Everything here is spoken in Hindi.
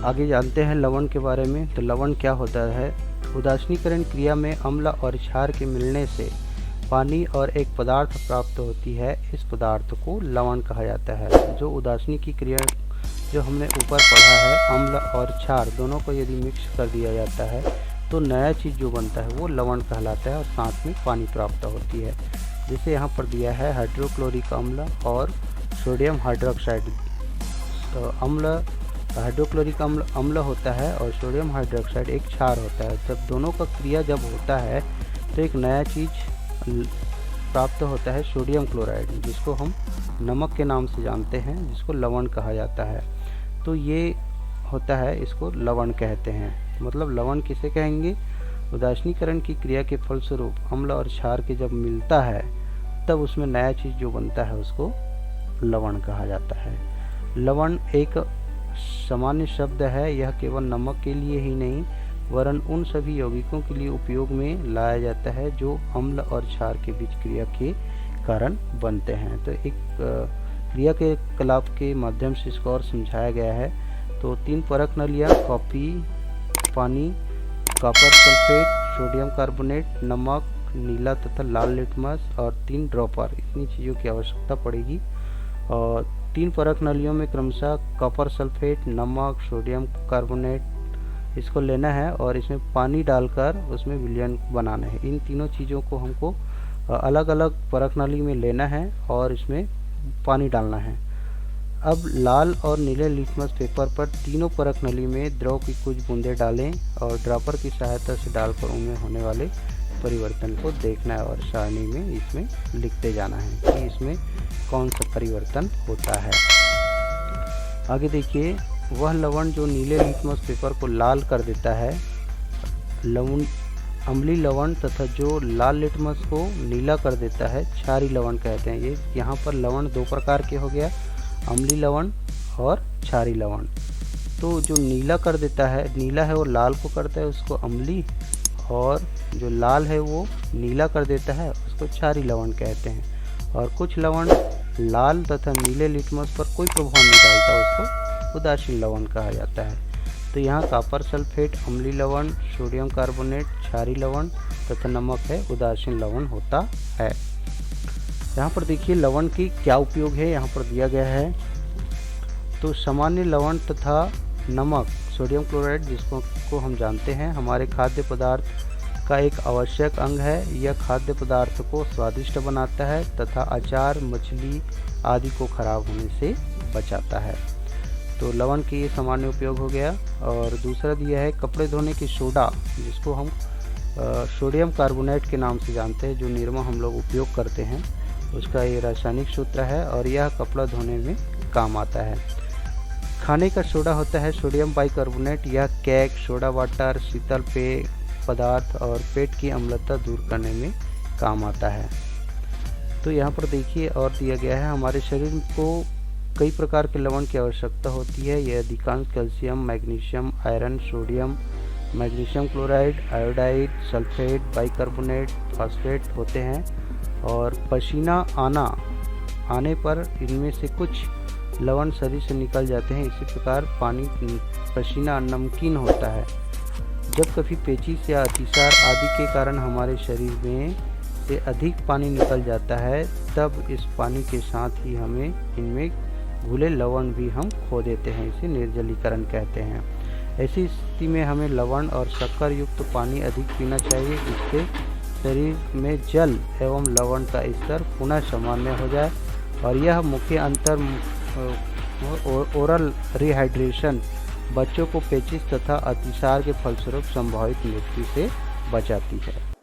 आगे जानते हैं लवण के बारे में। तो लवण क्या होता है? उदासीनीकरण क्रिया में अम्ल और क्षार के मिलने से पानी और एक पदार्थ प्राप्त होती है। इस पदार्थ को लवण कहा जाता है। जो उदासीनी की क्रिया जो हमने ऊपर पढ़ा है, अम्ल और क्षार दोनों को यदि मिक्स कर दिया जाता है तो नया चीज़ जो बनता है वो लवण कहलाता है और साथ में पानी प्राप्त होती है। जैसे यहाँ पर दिया है हाइड्रोक्लोरिक अम्ल और सोडियम हाइड्रोक्साइड। तो हाइड्रोक्लोरिक अम्ल होता है और सोडियम हाइड्रोक्साइड एक क्षार होता है। जब दोनों का क्रिया जब होता है तो एक नया चीज़ प्राप्त होता है, सोडियम क्लोराइड, जिसको हम नमक के नाम से जानते हैं, जिसको लवण कहा जाता है। तो ये होता है, इसको लवण कहते हैं। मतलब लवण किसे कहेंगे? उदासीनीकरण की क्रिया के फलस्वरूप अम्ल और क्षार के जब मिलता है तब उसमें नया चीज़ जो बनता है उसको लवण कहा जाता है। लवण एक सामान्य शब्द है। यह केवल नमक के लिए ही नहीं वरन उन सभी यौगिकों के लिए उपयोग में लाया जाता है जो अम्ल और क्षार के बीच क्रिया के कारण बनते हैं। तो एक क्रिया के कलाप के माध्यम से इसको और समझाया गया है। तो 3 परख नलियाँ, कॉफ़ी, पानी, कॉपर सल्फेट, सोडियम कार्बोनेट, नमक, नीला तथा लाल लिटमस और 3 ड्रॉपर, इतनी चीज़ों की आवश्यकता पड़ेगी। और 3 परख नलियों में क्रमशः कॉपर सल्फेट, नमक, सोडियम कार्बोनेट इसको लेना है और इसमें पानी डालकर उसमें विलयन बनाना है। इन तीनों चीज़ों को हमको अलग अलग परख नली में लेना है और इसमें पानी डालना है। अब लाल और नीले लिटमस पेपर पर तीनों परख नली में द्रव की कुछ बूंदें डालें और ड्रॉपर की सहायता से डालकर उनमें होने वाले परिवर्तन को देखना है और सारणी में इसमें लिखते जाना है कि इसमें कौन सा परिवर्तन होता है। आगे देखिए, वह लवण जो नीले लिटमस पेपर को लाल कर देता है अम्लीय लवण तथा जो लाल लिटमस को नीला कर देता है क्षारीय लवण कहते हैं। ये यहाँ पर लवण 2 प्रकार के हो गया, अम्लीय लवण और क्षारीय लवण। तो जो नीला कर देता है, नीला है वो लाल को करता है, उसको अम्लीय, और जो लाल है वो नीला कर देता है उसको क्षारीय लवण कहते हैं। और कुछ लवण लाल तथा नीले लिटमस पर कोई प्रभाव नहीं डालता, उसको उदासीन लवण कहा जाता है। तो यहाँ कॉपर सल्फेट अम्लीय लवण, सोडियम कार्बोनेट क्षारीय लवण तथा नमक है उदासीन लवण होता है। यहाँ पर देखिए लवण की क्या उपयोग है, यहाँ पर दिया गया है। तो सामान्य लवण तथा नमक, सोडियम क्लोराइड जिसको हम जानते हैं, हमारे खाद्य पदार्थ का एक आवश्यक अंग है। यह खाद्य पदार्थ को स्वादिष्ट बनाता है तथा अचार, मछली आदि को खराब होने से बचाता है। तो लवण के ये सामान्य उपयोग हो गया। और दूसरा दिया है कपड़े धोने की सोडा, जिसको हम सोडियम कार्बोनेट के नाम से जानते हैं, जो निरमा हम लोग उपयोग करते हैं, उसका ये रासायनिक सूत्र है और यह कपड़ा धोने में काम आता है। खाने का सोडा होता है सोडियम बाइकार्बोनेट। यह केक, सोडा वाटर, शीतल पेय पदार्थ और पेट की अम्लता दूर करने में काम आता है। तो यहाँ पर देखिए और दिया गया है, हमारे शरीर को कई प्रकार के लवण की आवश्यकता होती है। यह अधिकांश calcium, magnesium, iron, sodium, magnesium chloride, iodide, sulphate, bicarbonate, phosphate होते हैं। और पसीना आने पर इनमें से कुछ लवण शरीर से निकल जाते हैं। इसी प्रकार पसीना नमकीन होता है। जब कभी पेचिश या अतिसार आदि के कारण हमारे शरीर में से अधिक पानी निकल जाता है, तब इस पानी के साथ ही हमें इनमें घुले लवण भी हम खो देते हैं। इसे निर्जलीकरण कहते हैं। ऐसी स्थिति में हमें लवण और शक्कर युक्त पानी अधिक पीना चाहिए, जिससे शरीर में जल एवं लवण का स्तर पुनः सामान्य हो जाए और यह मुख्य अंतर ओरल रिहाइड्रेशन बच्चों को पेचिश तथा अतिसार के फलस्वरूप संभावित मृत्यु से बचाती है।